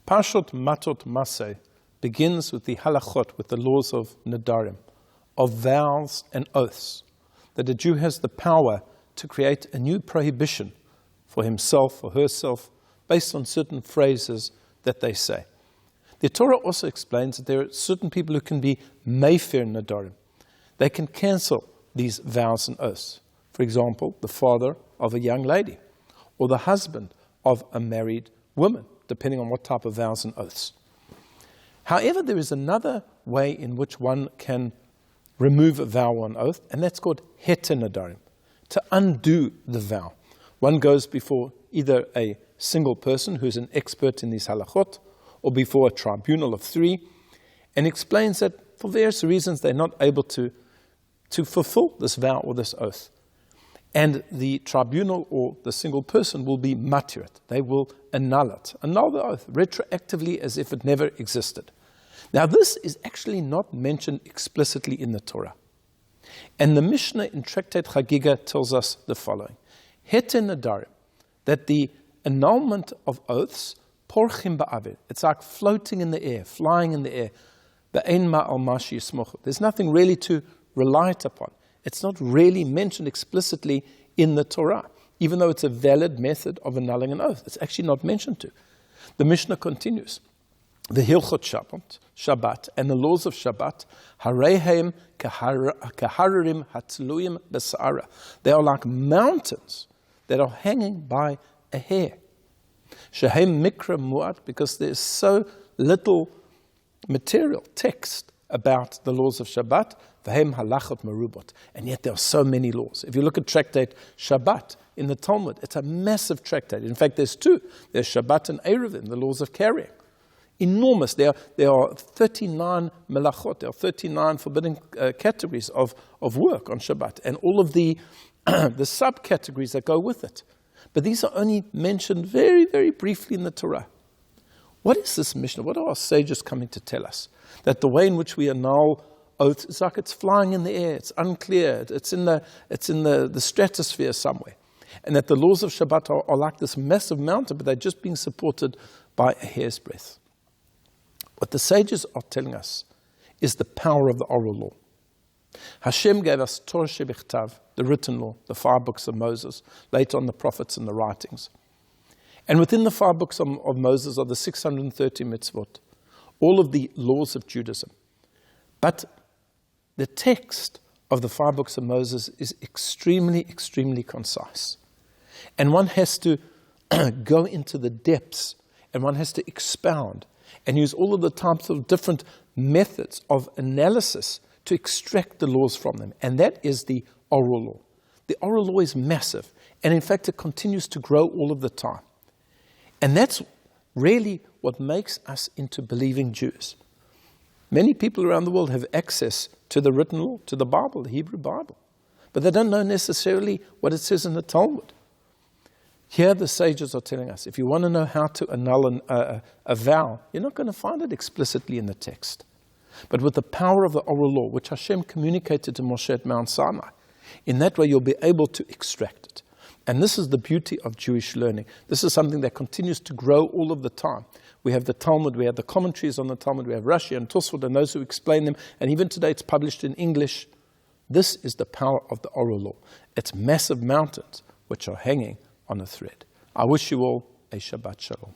Parshot Mattot Masei begins with the halachot, with the laws of Nadarim, of vows and oaths, that a Jew has the power to create a new prohibition for himself or herself based on certain phrases that they say. The Torah also explains that there are certain people who can be mefer Nadarim. They can cancel these vows and oaths. For example, the father of a young lady or the husband of a married woman, depending on what type of vows and oaths. However, there is another way in which one can remove a vow or an oath, and that's called heter nadarim, to undo the vow. One goes before either a single person who's an expert in these halachot, or before a tribunal of three, and explains that for various reasons they're not able to fulfill this vow or this oath. And the tribunal or the single person will be matirat. They will annul the oath, retroactively as if it never existed. Now this is actually not mentioned explicitly in the Torah. And the Mishnah in Tractate Chagiga tells us the following. Heter nadarim, that the annulment of oaths, porchim ba'avir, it's like floating in the air, flying in the air. Be'ein ma'al mashi yismochu. There's nothing really to rely it upon. It's not really mentioned explicitly in the Torah, even though it's a valid method of annulling an oath. It's actually not mentioned to. The Mishnah continues. The Hilchot Shabbat, and the laws of Shabbat, harehem kahararim hatzluyim b'sa'ara. They are like mountains that are hanging by a hair. Shehem mikra mu'at, because there's so little material, text about the laws of Shabbat, v'hem halachot merubot, and yet there are so many laws. If you look at Tractate Shabbat in the Talmud, it's a massive tractate. In fact, there's two. There's Shabbat and Eruvin, the laws of carrying. Enormous. There are 39 melachot, there are 39 forbidden categories of work on Shabbat, and all of the subcategories that go with it. But these are only mentioned very, very briefly in the Torah. What is this Mishnah? What are our sages coming to tell us? That the way in which we annul oaths is like it's flying in the air, it's unclear, it's in the stratosphere somewhere. And that the laws of Shabbat are like this massive mountain, but they're just being supported by a hair's breadth. What the sages are telling us is the power of the oral law. Hashem gave us Torah shebichtav, the written law, the 5 books of Moses, later on the prophets and the writings. And within the 5 books of Moses are the 630 mitzvot, all of the laws of Judaism. But the text of the 5 books of Moses is extremely, extremely concise. And one has to go into the depths, and one has to expound and use all of the types of different methods of analysis to extract the laws from them. And that is the oral law. The oral law is massive, and in fact it continues to grow all of the time. And that's really what makes us into believing Jews. Many people around the world have access to the written law, to the Bible, the Hebrew Bible, but they don't know necessarily what it says in the Talmud. Here the sages are telling us, if you want to know how to annul a vow, you're not going to find it explicitly in the text. But with the power of the oral law, which Hashem communicated to Moshe at Mount Sinai, in that way you'll be able to extract it. And this is the beauty of Jewish learning. This is something that continues to grow all of the time. We have the Talmud, we have the commentaries on the Talmud, we have Rashi and Tosfot and those who explain them, and even today it's published in English. This is the power of the oral law. It's massive mountains which are hanging on a thread. I wish you all a Shabbat Shalom.